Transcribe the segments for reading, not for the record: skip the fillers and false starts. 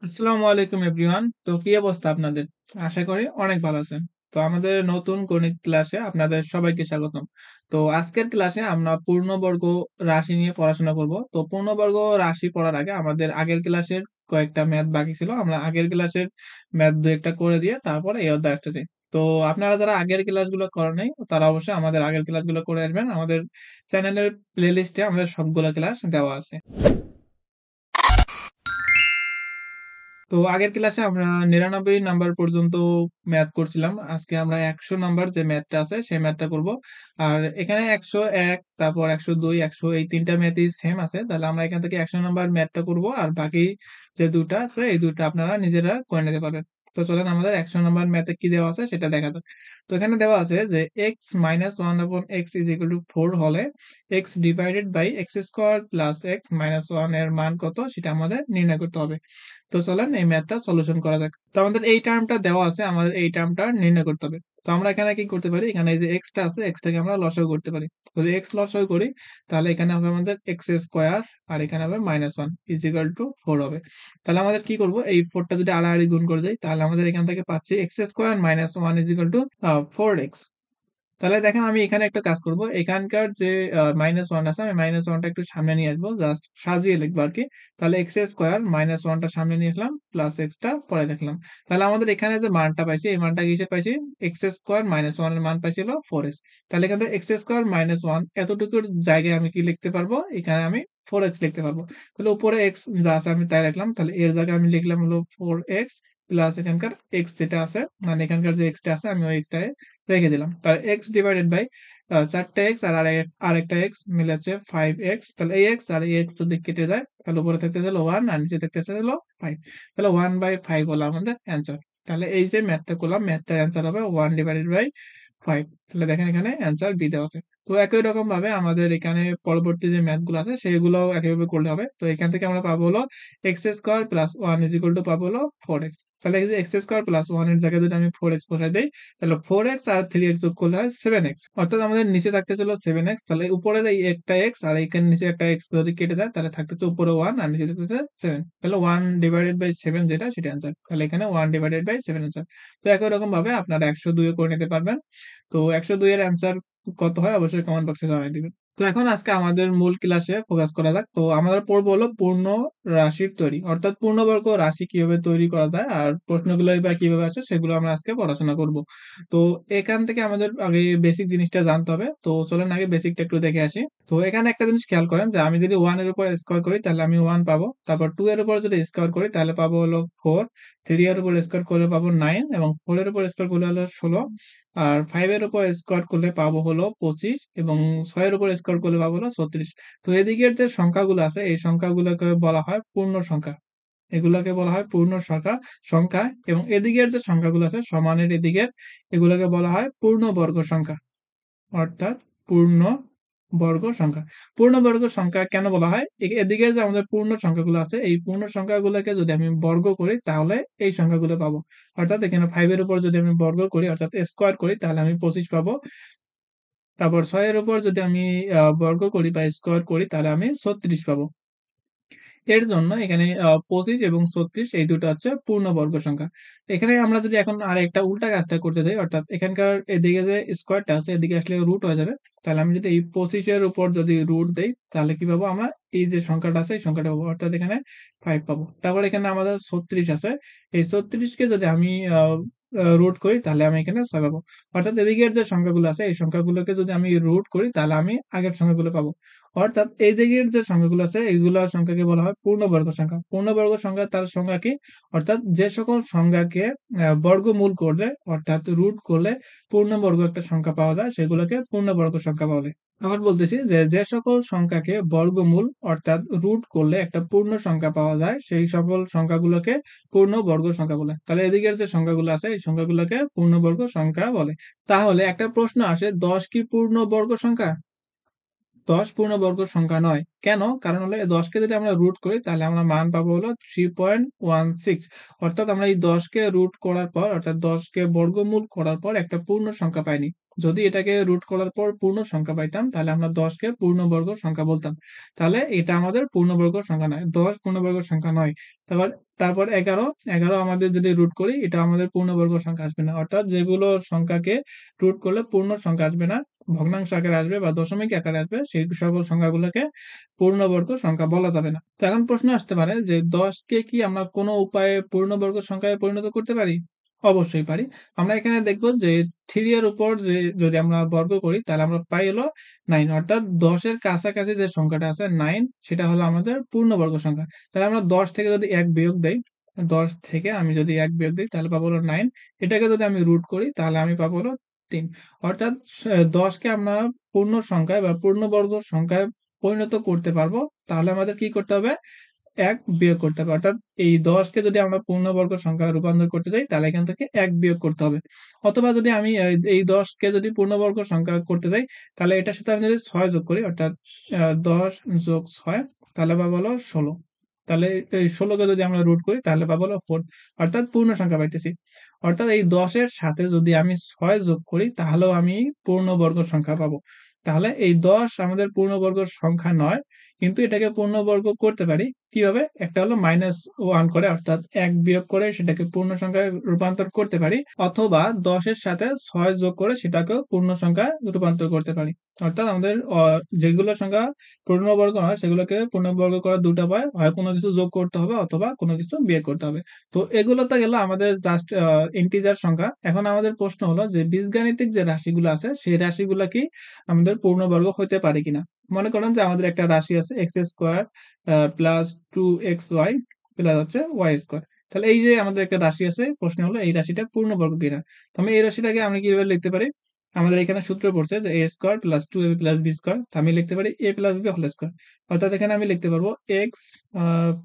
আসসালামু আলাইকুম এভরিওয়ান। তো কি অবস্থা আপনাদের? আশা করি অনেক ভালো আছেন। তো আমাদের নতুন গণিত ক্লাসে আপনাদের সবাইকে স্বাগতম। তো আজকের ক্লাসে আমরা পূর্ণবর্গ রাশি নিয়ে পড়াশোনা করব। তো পূর্ণবর্গ রাশি পড়ার আগে আমাদের আগের ক্লাসের কয়েকটা ম্যাথ বাকি ছিল। আমরা আগের ক্লাসের ম্যাথ ২-১টা করে দিয়ে তারপরে এই অধ্যায়ে আসতেছি। তো আপনারা যারা আগের ক্লাসগুলো করেন নাই তারা অবশ্যই আমাদের আগের ক্লাসগুলো করে আসবেন। আমাদের চ্যানেলের প্লেলিস্টে আমাদের সবগুলো ক্লাস দেওয়া আছে। তো আগের ক্লাসে আমরা ৯৯ নাম্বার পর্যন্ত ম্যাথ করছিলাম। আজকে আমরা ১০০ নাম্বার যে ম্যাথটা আছে সেই ম্যাথটা করব। আর এখানে ১০১ তারপর ১০২, ১০০ এই ৩ টা ম্যাথই সেম আছে। তাহলে আমরা এখান থেকে ১০০ নাম্বার ম্যাথটা করব। আর বাকি যে ২ টা আছে এই ২ টা আপনারা নিজেরা করে নিতে পারবেন। তো চলেন আমাদের ১০০ নাম্বার ম্যাথে কি দেওয়া আছে সেটা দেখা যাক। তো এখানে দেওয়া আছে যে x - 1/x = 4 হলে x divided by x square plus x minus 1 এর মান কত সেটা আমাদের নির্ণয় করতে হবে। তো চলেন এই ম্যাথটা সলিউশন করা যাক। তো আমাদের এই টার্মটা দেওয়া আছে, আমাদের এই টার্মটা নির্ণয় করতে হবে। তো আমরা এখানে কি করতে পারি? এখানে এই যে x টা আছে, x টাকে আমরা লসাগু করতে পারি। যদি x লসাগু করি তাহলে এখানে হবে আমাদের x স্কয়ার আর এখানে হবে -1 = 4 হবে। তাহলে আমাদের কি করব? এই 4 টা যদি আড়াআড়ি গুণ করে দেই তাহলে আমাদের এখান থেকে পাচ্ছি x স্কয়ার -1 = 4x। তাহলে দেখেন আমি এখানে একটা কাজ করব। এখানকার যে -1 আছে আমি -1 টা একটু সামনে নিয়ে আসবো। জাস্ট সাজিয়ে লিখবো আরকি। তাহলে x স্কয়ার -1 টা সামনে নিয়ে আসলাম প্লাস x টা পরে লিখলাম। তাহলে আমাদের এখানে যে মানটা পাইছি এই মানটা কিসে পাইছি? x স্কয়ার -1 এর মান পাইছিল 4x। তাহলে এখান থেকে x স্কয়ার -1 এতটুকুর জায়গায় আমি কি লিখতে পারবো? এখানে আমি 4x লিখতে পারবো। তাহলে উপরে x যা আছে আমি তাই রাখলাম। তাহলে এর জায়গায় আমি লিখলাম হলো 4x প্লাস এখানকার x যেটা আছে মানে এখানকার যে x টা আছে আমি ওই x টাকে রেখে দিলাম। তাহলে x ডিভাইডেড বাই ৪ টা x আর আরেকটা x মিলে হচ্ছে 5x। তাহলে এই x আর এই x যদি কেটে যায় তাহলে উপরে থাকতেছে হলো 1 আর নিচে থাকতেছে হলো 5। তাহলে 1/5 হলো আমাদের অ্যান্সার। তাহলে এই যে ম্যাথটা করলাম ম্যাথটার অ্যান্সার হবে 1 ডিভাইডেড বাই 5। তাহলে দেখেন এখানে অ্যান্সার বি দেওয়া আছে। তো একই রকম ভাবে আমাদের এখানে পরবর্তী যে ম্যাথ গুলো আছে সেগুলোও একইভাবে করলে হবে। তো এখান থেকে আমরা পাবো হলো x স্কয়ার প্লাস 1 পাবো হলো 4x। তাহলে এই যে x স্কয়ার প্লাস 1 এর জায়গায় যদি আমি 4x বসাই দেই তাহলে 4x আর 3x যোগ করলে হয় 7x। অর্থাৎ আমাদের নিচে থাকতেছিল 7x। তাহলে উপরের এই একটা x আর এইখানে নিচে একটা x যদি কেটে যায় তাহলে থাকতেছে উপরে 1 আর নিচে থাকতেছে 7। তাহলে 1 ডিভাইডেড বাই 7 যেটা সেটা অ্যান্সার। তাহলে এখানে 1 ডিভাইডেড বাই 7 অ্যান্সার। তো একই রকম ভাবে আপনারা 102 এ করে নিতে পারবেন। তো 102 এর অ্যান্সার কত হয় অবশ্যই কমেন্ট বক্সে জানিয়ে দিবেন। তো এখন আজকে আমাদের মূল ক্লাসে ফোকাস করা যাক। তো আমরা পড়বো হলো পূর্ণ রাশির তৈরি অর্থাৎ পূর্ণবর্গ রাশি কিভাবে তৈরি করা যায় আর প্রশ্নগুলো বা কিভাবে আসে সেগুলো আমরা আজকে পড়াশোনা করব। তো এখান থেকে আমাদের আগে বেসিক জিনিসটা জানতে হবে। তো চলেন আগে বেসিকটা একটু দেখে আসি। তো এখানে একটা জিনিস খেয়াল করেন যে আমি যদি 1 এর উপর স্কোয়ার করি তাহলে আমি 1 পাবো। তারপর 2 এর উপর যদি স্কোয়ার করি তাহলে পাবো হলো 4, 3 এর উপর স্কোয়ার করলে পাবো 9 এবং 4 এর উপর স্কোয়ার করলে হলো 16 আর 5 এর উপর স্কোয়ার করলে পাবো হলো 25 এবং 6 এর উপর স্কোয়ার করলে পাবো হলো 36। তো এদিকের যে সংখ্যাগুলো আছে এই সংখ্যাগুলোকে বলা হয় পূর্ণ সংখ্যা। এগুলাকে বলা হয় পূর্ণ সংখ্যা এবং এদিকের যে সংখ্যাগুলো আছে সমানের এদিকের এগুলোকে বলা হয় পূর্ণবর্গ সংখ্যা। অর্থাৎ পূর্ণ বর্গ সংখ্যা। পূর্ণবর্গ সংখ্যা কেন বলা হয়? এদিকে যে আমাদের পূর্ণ সংখ্যাগুলো আছে এই পূর্ণ সংখ্যাগুলোকে যদি আমি বর্গ করি তাহলে এই সংখ্যাগুলো পাবো। অর্থাৎ এখানে 5 এর উপর যদি আমি বর্গ করি অর্থাৎ স্কয়ার করি তাহলে আমি 25 পাবো। তারপর 6 এর উপর যদি আমি বর্গ করি বা স্কয়ার করি তাহলে আমি 36 পাবো। এর জন্য এখানে 25 এবং 36 এই দুটো হচ্ছে পূর্ণবর্গ সংখ্যা। এখানে আমরা যদি এখন আরেকটা উল্টা কাজটা করতে যাই অর্থাৎ এখানকার এদিকে যে স্কয়ারটা আছে এদিকে আসলে রুট হয়ে যাবে। তাহলে আমি যদি এই 25 এর উপর যদি রুট দেই তাহলে কি পাবো আমরা? এই যে সংখ্যাটা আছে এই সংখ্যাটা পাবো। অর্থাৎ এখানে 5 পাবো। তারপর এখানে আমাদের 36 আছে। এই 36 কে যদি আমি আ আ রুট করি তাহলে আমি এখানে 6 পাবো। অর্থাৎ এদিকের যে সংখ্যাগুলো আছে এই সংখ্যাগুলোকে যদি আমি রুট করি তাহলে আমি আগের সংখ্যাগুলো পাবো। অর্থাৎ এই দিকের যে সংখ্যাগুলো আছে এইগুলা সংখ্যাকে বলা হয় পূর্ণবর্গ সংখ্যা। পূর্ণবর্গ সংখ্যা তার সংজ্ঞা কি? অর্থাৎ যে সকল সংখ্যাকে বর্গমূল করলে অর্থাৎ রুট করলে পূর্ণবর্গ একটা সংখ্যা পাওয়া যায় সেগুলোকে পূর্ণবর্গ সংখ্যা বলে। আবার বলতেছি যে যে সকল সংখ্যাকে বর্গমূল অর্থাৎ রুট করলে একটা পূর্ণ সংখ্যা পাওয়া যায় সেই সকল সংখ্যাগুলোকে পূর্ণবর্গ সংখ্যা বলে। তাহলে এদিকের যে সংখ্যাগুলো আছে এই সংখ্যাগুলোকে পূর্ণবর্গ সংখ্যা বলে। তাহলে একটা প্রশ্ন আসে 10 কি পূর্ণবর্গ সংখ্যা? 10 পূর্ণবর্গ সংখ্যা নয়। কেন? কারণ হলো 10 কে যদি আমরা রুট করি তাহলে আমরা মান পাবো হলো 3.16। অর্থাৎ আমরা এই 10 কে রুট করার পর অর্থাৎ 10 কে বর্গমূল করার পর একটা পূর্ণ সংখ্যা পাইনি। যদি এটাকে রুট করার পর পূর্ণ সংখ্যা পাইতাম তাহলে আমরা 10 কে পূর্ণবর্গ সংখ্যা বলতাম। তাহলে এটা আমাদের পূর্ণবর্গ সংখ্যা নয়। 10 পূর্ণবর্গ সংখ্যা নয়। তারপর তারপর 11, 11 আমাদের যদি রুট করি এটা আমাদের পূর্ণবর্গ সংখ্যা আসবে না। অর্থাৎ যেগুলো সংখ্যাকে রুট করলে পূর্ণ সংখ্যা আসবে না, ভগ্নাংশ আকারে আসবে বা দশমিক আকারে আসবে, সেই সকল সংখ্যাগুলোকে পূর্ণবর্গ সংখ্যা বলা যাবে না। তো এখন প্রশ্ন আসতে পারে যে 10 কে কি আমরা কোনো উপায়ে পূর্ণবর্গ সংখ্যায় পরিণত করতে পারি? অবশ্যই পারি। আমরা এখানে দেখব যে 3 এর উপর যে যদি আমরা বর্গ করি তাহলে আমরা পাই হলো 9, অর্থাৎ 10 এর কাছাকাছি যে সংখ্যাটা আছে 9 সেটা হলো আমাদের পূর্ণবর্গ সংখ্যা। তাহলে আমরা 10 থেকে যদি 1 বিয়োগ দেই, 10 থেকে আমি যদি 1 বিয়োগ দিই তাহলে পাবো হলো 9। এটাকে যদি আমি রুট করি তাহলে আমি পাবো হলো 3। অর্থাৎ 10 কে আমরা পূর্ণ সংখ্যায় বা পূর্ণবর্গ সংখ্যায় পরিণত করতে পারবো। তাহলে আমাদের কি করতে হবে? ১ বিয়োগ করতে হবে। অর্থাৎ এই ১০ কে যদি আমরা পূর্ণবর্গ সংখ্যায় রূপান্তর করতে যাই তাহলে এখান থেকে ১ বিয়োগ করতে হবে। অথবা যদি আমি এই ১০ কে যদি পূর্ণবর্গ সংখ্যা করতে যাই তাহলে এটার সাথে আমি যদি ৬ যোগ করি অর্থাৎ ১০ যোগ ৬ তাহলে পাবো হলো ১৬। তাহলে এই ১৬ কে যদি আমরা রুট করি তাহলে পাবো হলো 4, অর্থাৎ পূর্ণ সংখ্যা পাইতেছি। অর্থাৎ এই ১০ এর সাথে যদি আমি ৬ যোগ করি তাহলেও আমি পূর্ণবর্গ সংখ্যা পাবো। তাহলে এই ১০ আমাদের পূর্ণবর্গ সংখ্যা নয়, কিন্তু এটাকে পূর্ণবর্গ করতে পারি। কিভাবে? একটা হলো -1 করে অর্থাৎ ১ বিয়োগ করে সেটাকে পূর্ণ সংখ্যায় রূপান্তর করতে পারি, অথবা ১০ এর সাথে ৬ যোগ করে সেটাকেও পূর্ণ সংখ্যায় রূপান্তর করতে পারি। অর্থাৎ আমাদের যেগুলো সংখ্যা পূর্ণবর্গ নয় সেগুলোকে পূর্ণবর্গ করার ২ টা উপায়। হয় কোনো কিছু যোগ করতে হবে অথবা কোনো কিছু বিয়োগ করতে হবে। তো এগুলো তো গেল আমাদের জাস্ট ইন্টিজার সংখ্যা। এখন আমাদের প্রশ্ন হলো যে বীজগাণিতিক যে রাশিগুলো আছে সেই রাশিগুলা কি আমাদের পূর্ণবর্গ হইতে পারে কিনা? মনে করেন যে আমাদের একটা রাশি আছে x square plus 2xy plus হচ্ছে y স্কয়ার। তাহলে এই যে আমাদের একটা রাশি আছে, প্রশ্ন হলো এই রাশিটা পূর্ণবর্গ কিনা? তো আমি এই রাশিটাকে আমি কিভাবে লিখতে পারি? আমাদের এখানে সূত্র পড়ছে যে a square plus 2ab plus b square. তো আমি লিখতে পারি a plus b whole square. অর্থাৎ এখানে আমি লিখতে পারবো x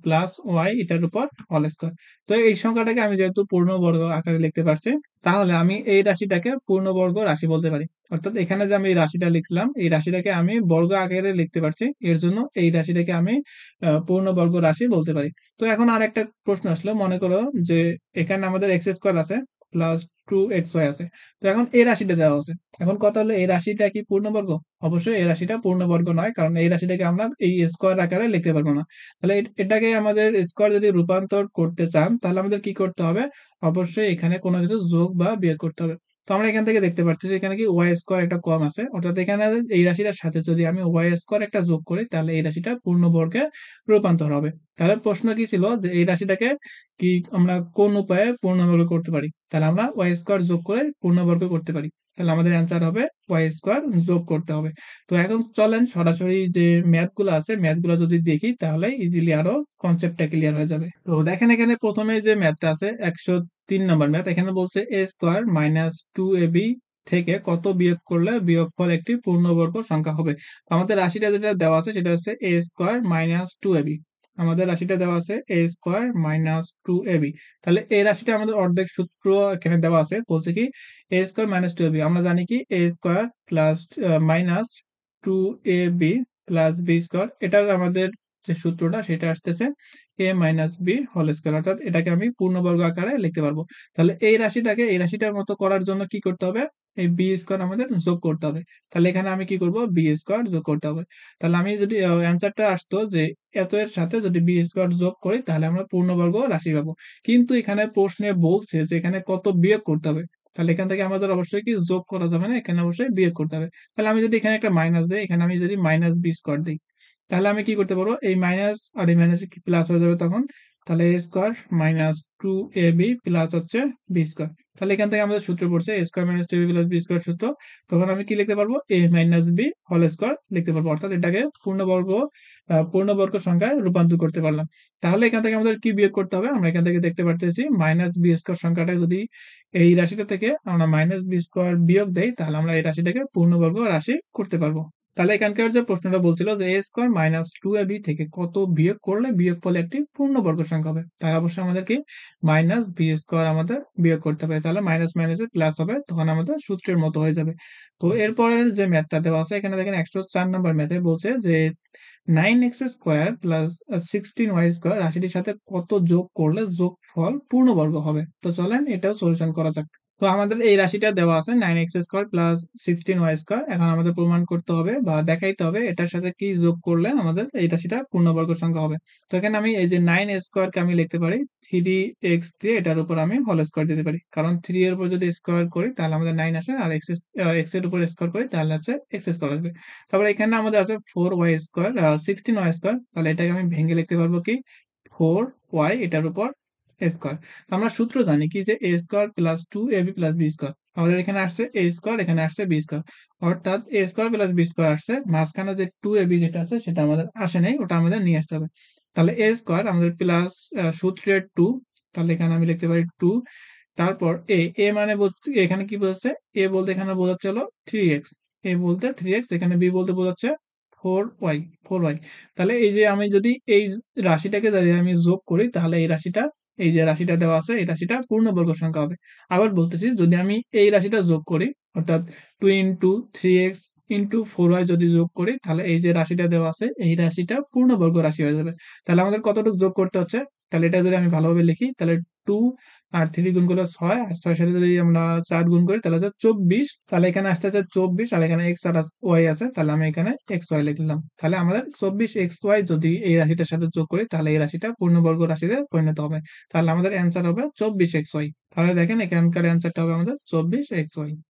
প্লাস y এটার উপর হোল স্কয়ার। তো এই সংখ্যাটাকে আমি যেহেতু পূর্ণবর্গ আকারে লিখতে পারছি, তাহলে আমি এই রাশিটাকে পূর্ণবর্গ রাশি বলতে পারি। অর্থাৎ এখানে যে আমি এই রাশিটা লিখলাম এই রাশিটাকে আমি বর্গ আকারে লিখতে পারছি, এর জন্য এই রাশিটাকে আমি পূর্ণবর্গ রাশি বলতে পারি। তো এখন আর একটা প্রশ্ন আসলো, মনে করো যে এখানে আমাদের এক্স স্কোয়ার আছে প্লাস 2xy আছে। তো এখন এই রাশিটা দেওয়া আছে। এখন কথা হলো এই রাশিটা কি পূর্ণবর্গ? অবশ্যই এই রাশিটা পূর্ণবর্গ নয়, কারণ এই রাশিটাকে আমরা এই স্কোয়ার আকারে লিখতে পারবো না। তাহলে এটাকে আমাদের স্কোয়ার যদি রূপান্তর করতে চান তাহলে আমাদের কি করতে হবে? অবশ্যই এখানে কোনো কিছু যোগ বা বিয়োগ করতে হবে। তো আমরা এখান থেকে দেখতে পাচ্ছি যে এখানে কি ওয়াই স্কোয়ার একটা কম আছে, অর্থাৎ এখানে এই রাশিটার সাথে যদি আমি ওয়াই স্কোয়ার একটা যোগ করি তাহলে এই রাশিটা পূর্ণবর্গে রূপান্তর হবে। তাহলে প্রশ্ন কি ছিল যে এই রাশিটাকে কি আমরা কোন উপায়ে পূর্ণবর্গ করতে পারি? তাহলে আমরা ওয়াই স্কোয়ার যোগ করে পূর্ণবর্গ করতে পারি। তাহলে আমাদের অ্যান্সার হবে ওয়াই স্কোয়ার যোগ করতে হবে। তো এখন চলেন সরাসরি যে ম্যাথ গুলো আছে ম্যাথ গুলো যদি দেখি তাহলে ইজিলি আরো কনসেপ্টটা ক্লিয়ার হয়ে যাবে। তো দেখেন এখানে প্রথমে যে ম্যাথটা আছে 103 নম্বর ম্যাথ, এখানে বলছে a স্কোয়ার মাইনাস 2ab থেকে কত বিয়োগ করলে বিয়োগফল একটি পূর্ণবর্গ সংখ্যা হবে। আমাদের রাশিটা যেটা দেওয়া আছে সেটা হচ্ছে a স্কোয়ার মাইনাস 2ab। আমাদের রাশিটা দেওয়া আছে a স্কোয়ার মাইনাস 2ab। তাহলে এই রাশিটা আমাদের অর্ধেক সূত্র এখানে দেওয়া আছে, বলছে কি a স্কোয়ার মাইনাস 2ab। আমরা জানি কি a square plus minus 2ab plus b square, এটার আমাদের যে সূত্রটা সেটা আসতেছে a minus b whole square, অর্থাৎ এটাকে আমি পূর্ণবর্গ আকারে লিখতে পারবো। তাহলে এই রাশিটাকে এই রাশিটার মতো করার জন্য কি করতে হবে? এই b স্কয়ার আমাদের যোগ করতে হবে। তাহলে এখানে আমি কি করব? b স্কয়ার যোগ করতে হবে। তাহলে আমি যদি অ্যান্সারটা আসতো যে এত এর সাথে যদি b স্কয়ার যোগ করি তাহলে আমরা পূর্ণবর্গ রাশি পাবো। কিন্তু এখানে প্রশ্নে বলছে যে এখানে কত বিয়োগ করতে হবে। তাহলে এখান থেকে আমাদের অবশ্যই কি যোগ করা যাবে না, এখানে অবশ্যই বিয়োগ করতে হবে। তাহলে আমি যদি এখানে একটা মাইনাস দেই, এখানে আমি যদি মাইনাস b স্কয়ার দেই তাহলে আমি কি করতে পারবো? এই মাইনাস আর এই মাইনাস কি প্লাস হয়ে যাবে তখন। তাহলে a square minus 2ab plus হচ্ছে b স্কয়ার। তাহলে এখান থেকে আমাদের সূত্র পড়ছে a square minus 2ab plus b square সূত্র। তখন আমি কি লিখতে পারবো? a minus b whole square লিখতে পারবো। অর্থাৎ এটাকে পূর্ণবর্গ সংখ্যায় রূপান্তর করতে পারলাম। তাহলে এখান থেকে আমাদের কি বিয়োগ করতে হবে? আমরা এখান থেকে দেখতে পারতেছি মাইনাস b স্কয়ার সংখ্যাটা যদি এই রাশিটা থেকে আমরা মাইনাস b স্কয়ার বিয়োগ দেই তাহলে আমরা এই রাশিটাকে পূর্ণবর্গ রাশি করতে পারবো। তাহলে এখানকার যে প্রশ্নটা বলছিল যে এ square minus two A B থেকে কত বিয়োগ করলে বিয়োগফল একটি পূর্ণবর্গ সংখ্যা হবে, তাই অবশ্যই আমাদের কি মাইনাস বি স্কোয়ার আমাদের বিয়োগ করতে হবে। তাহলে মাইনাস মাইনাসে প্লাস হবে, তখন আমাদের সূত্রের মতো হয়ে যাবে। তো এরপরে যে ম্যাথটা দেওয়া আছে এখানে দেখেন 104 নম্বর ম্যাথে বলছে যে 9x square plus 16y square রাশিটির সাথে কত যোগ করলে যোগফল পূর্ণবর্গ হবে। তো চলেন এটাও সলিউশন করা যাক। তো আমাদের এই রাশিটা দেওয়া আছে 9x square plus 16y square. এখন আমাদের প্রমাণ করতে হবে বা দেখাইতে হবে এটার সাথে কি যোগ করলে আমাদের এই রাশিটা পূর্ণবর্গ সংখ্যা হবে। তো এখানে আমি এই যে 9 স্কোয়ারকে আমি লিখতে পারি 3x দিয়ে, এটার উপর আমি হোল স্কোয়ার দিতে পারি, কারণ 3 এর উপর যদি স্কোয়ার করি তাহলে আমাদের 9 আসে, আর এক্স এর উপর স্কোয়ার করি তাহলে হচ্ছে এক্স স্কোয়ার আসবে। তারপরে এখানে আমাদের আছে 4y স্কোয়ার 16y স্কোয়ার, তাহলে এটাকে আমি ভেঙে লিখতে পারবো কি 4y এটার উপর স্কোয়ার। আমরা সূত্র জানি কি যে এ square plus two A B plus B square, আমাদের এখানে আসছে এ স্কোয়ার, এখানে আসছে বি স্কোয়ার, অর্থাৎ এ স্কোয়ার প্লাস বি স্কোয়ার আসছে, মাঝখানে যে টু এ বি যেটা আছে সেটা আমাদের আসে নাই, ওটা আমাদের নিয়ে আসতে হবে। তাহলে এ স্কোয়ার আমাদের প্লাস সূত্রের টু, তাহলে এখানে আমি লিখতে পারি টু, তারপর এ মানে বলছে এখানে কি বোঝাচ্ছে, এ বলতে এখানে বোঝাচ্ছে হলো 3x, এ বলতে 3x, এখানে বি বলতে বোঝাচ্ছে 4y, 4y। তাহলে এই যে আমি যদি এই রাশিটাকে যদি আমি যোগ করি তাহলে এই রাশিটা, এই যে রাশিটা দেওয়া আছে এই রাশিটা পূর্ণবর্গ সংখ্যা হবে। আবার বলতেছি যদি আমি এই রাশিটা যোগ করি, অর্থাৎ 2 × 3x × 4y যদি যোগ করি তাহলে এই যে রাশিটা দেওয়া আছে এই রাশিটা পূর্ণবর্গ রাশি হয়ে যাবে। তাহলে আমাদের কতটুকু যোগ করতে হচ্ছে, তাহলে এটা যদি আমি ভালোভাবে লিখি তাহলে 2 আর 3 গুণ করলে 6, আর 6 সাথে যদি আমরা 4 গুণ করি তাহলে হচ্ছে 24, তাহলে এখানে আসতে হচ্ছে 24, আর এখানে x আর y আছে, তাহলে আমি এখানে xy লিখলাম। তাহলে আমাদের 24xy যদি এই রাশিটার সাথে যোগ করি তাহলে এই রাশিটা পূর্ণবর্গ রাশিতে পরিণত হবে। তাহলে আমাদের অ্যান্সার হবে 24xy। তাহলে দেখেন এখানকার অ্যান্সারটা হবে আমাদের 24xy।